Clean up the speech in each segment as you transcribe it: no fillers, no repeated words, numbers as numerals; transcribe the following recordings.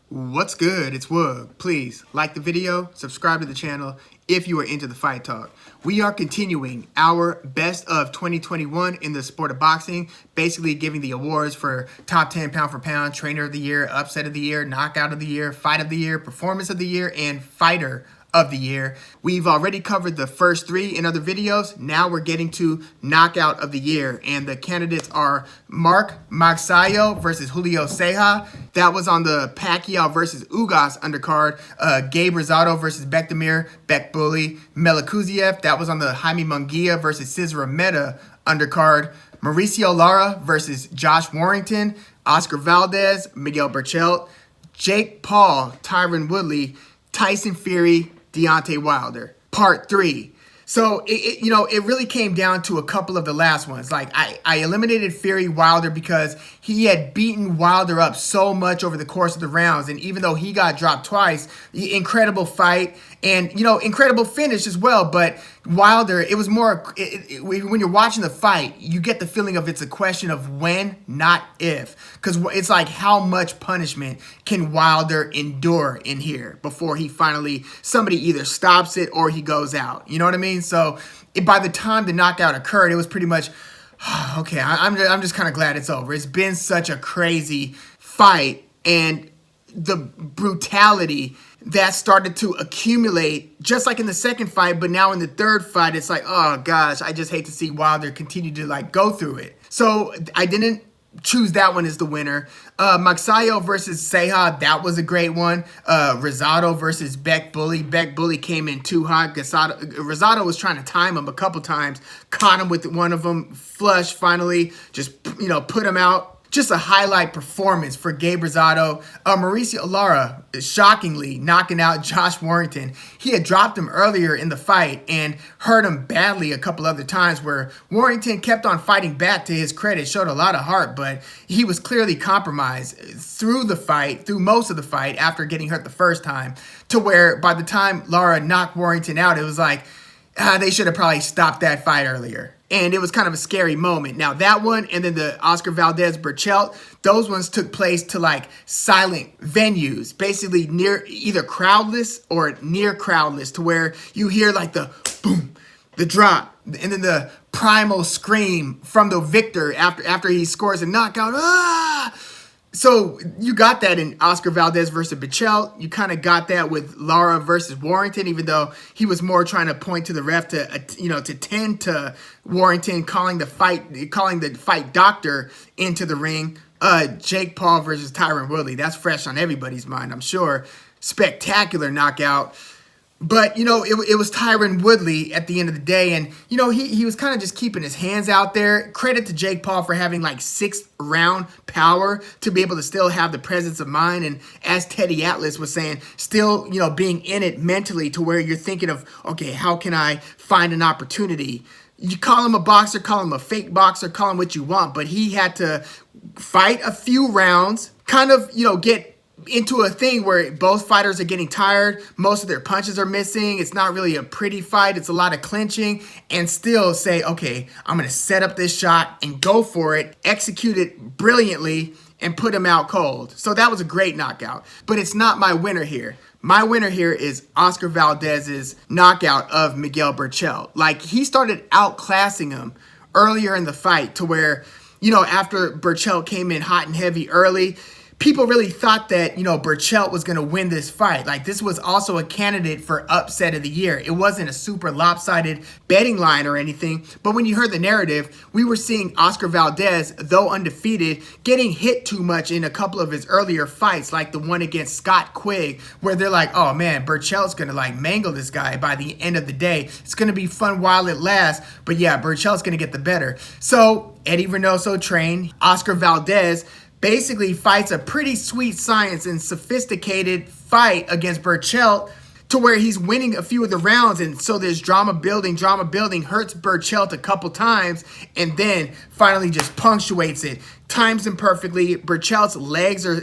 What's good? It's Woog. Please like the video, subscribe to the channel if you are into the fight talk. We are continuing our best of 2021 in the sport of boxing, basically giving the awards for top 10 pound for pound, trainer of the year, upset of the year, knockout of the year, fight of the year, performance of the year, and fighter of the year. We've already covered the first three in other videos. Now we're getting to knockout of the year, and the candidates are Mark Magsayo versus Julio Ceja. That was on the Pacquiao versus Ugas undercard. Gabe Rosado versus Bekdamir Bekbuli Melikuziev. That was on the Jaime Munguia versus Cesar Meta undercard. Mauricio Lara versus Josh Warrington. Oscar Valdez, Miguel Berchelt. Jake Paul, Tyron Woodley, Tyson Fury, Deontay Wilder. Part 3. So, it really came down to a couple of the last ones. Like, I eliminated Fury Wilder because he had beaten Wilder up so much over the course of the rounds. And even though he got dropped twice, incredible fight and, incredible finish as well. But Wilder, it was more, when you're watching the fight, you get the feeling of it's a question of when, not if. Because it's like, how much punishment can Wilder endure in here before somebody either stops it or he goes out. You know what I mean? So by the time the knockout occurred, it was pretty much, okay, I'm just kind of glad it's over. It's been such a crazy fight, and the brutality that started to accumulate just like in the second fight, but now in the third fight, it's like, oh gosh, I just hate to see Wilder continue to go through it. So I didn't choose that one as the winner. Magsayo versus Ceja, that was a great one. Rosado versus Bekbuli. Bekbuli came in too hot. Rosado was trying to time him a couple times, caught him with one of them, flush finally, just, put him out. Just a highlight performance for Gabe Rosado. Mauricio Lara, shockingly, knocking out Josh Warrington. He had dropped him earlier in the fight and hurt him badly a couple other times, where Warrington kept on fighting back. To his credit, showed a lot of heart, but he was clearly compromised through most of the fight after getting hurt the first time, to where by the time Lara knocked Warrington out, it was like, they should have probably stopped that fight earlier. And it was kind of a scary moment. Now that one, and then the Oscar Valdez Berchelt, those ones took place to silent venues, basically near either crowdless or near crowdless, to where you hear the boom, the drop, and then the primal scream from the victor after he scores a knockout. Ah! So you got that in Oscar Valdez versus Berchelt. You kind of got that with Lara versus Warrington, even though he was more trying to point to the ref to tend to Warrington, calling the fight doctor into the ring. Jake Paul versus Tyron Woodley. That's fresh on everybody's mind, I'm sure. Spectacular knockout. But, it was Tyron Woodley at the end of the day. And, he was kind of just keeping his hands out there. Credit to Jake Paul for having sixth round power to be able to still have the presence of mind. And as Teddy Atlas was saying, still, being in it mentally, to where you're thinking of, okay, how can I find an opportunity? You call him a boxer, call him a fake boxer, call him what you want. But he had to fight a few rounds, kind of, get into a thing where both fighters are getting tired. Most of their punches are missing. It's not really a pretty fight. It's a lot of clinching, and still say, okay, I'm going to set up this shot and go for it, execute it brilliantly, and put him out cold. So that was a great knockout, but it's not my winner here. My winner here is Oscar Valdez's knockout of Miguel Berchelt. He started outclassing him earlier in the fight, to where, after Berchelt came in hot and heavy early, people really thought that, Berchelt was going to win this fight. This was also a candidate for upset of the year. It wasn't a super lopsided betting line or anything, but when you heard the narrative, we were seeing Oscar Valdez, though undefeated, getting hit too much in a couple of his earlier fights, like the one against Scott Quigg, where they're like, oh man, Berchelt's going to mangle this guy by the end of the day. It's going to be fun while it lasts, but yeah, Berchelt's going to get the better. So Eddie Reynoso trained Oscar Valdez, basically fights a pretty sweet science and sophisticated fight against Berchelt, to where he's winning a few of the rounds. And so there's drama building, hurts Berchelt a couple times, and then finally just punctuates it, times him perfectly. Berchelt's legs are,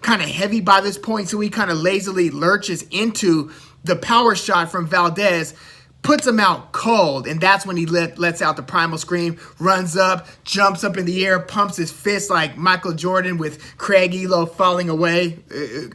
kind of heavy by this point, so he kind of lazily lurches into the power shot from Valdez, puts him out cold, and that's when he lets out the primal scream, runs up, jumps up in the air, pumps his fist like Michael Jordan with Craig Elo falling away.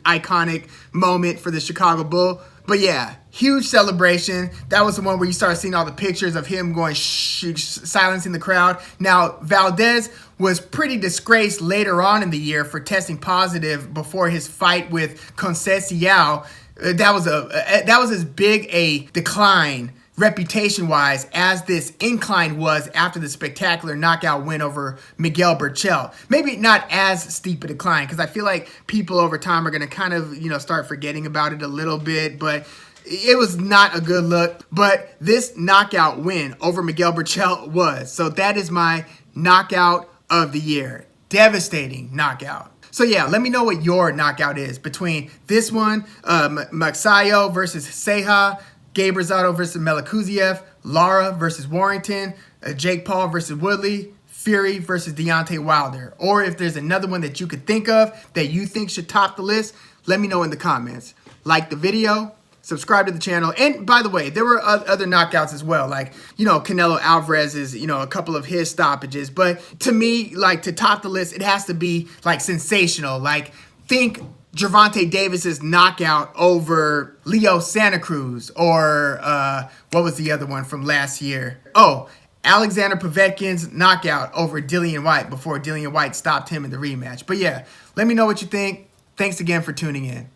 Iconic moment for the Chicago Bull. But yeah, huge celebration. That was the one where you start seeing all the pictures of him going silencing the crowd. Now, Valdez was pretty disgraced later on in the year for testing positive before his fight with Conceição. That was as big a decline reputation-wise as this incline was after the spectacular knockout win over Miguel Berchelt. Maybe not as steep a decline, because I feel like people over time are going to kind of, start forgetting about it a little bit, but it was not a good look. But this knockout win over Miguel Berchelt was. So that is my knockout of the year. Devastating knockout. So yeah, let me know what your knockout is between this one, Magsayo versus Ceja, Gabe Rosado versus Melikuziev, Lara versus Warrington, Jake Paul versus Woodley, Fury versus Deontay Wilder. Or if there's another one that you could think of that you think should top the list, let me know in the comments. Like the video, subscribe to the channel. And by the way, there were other knockouts as well. Like, Canelo Alvarez's, a couple of his stoppages. But to me, like, to top the list, it has to be like sensational. Like, think Gervonta Davis's knockout over Leo Santa Cruz, or what was the other one from last year? Oh, Alexander Povetkin's knockout over Dillian White before Dillian White stopped him in the rematch. But yeah, let me know what you think. Thanks again for tuning in.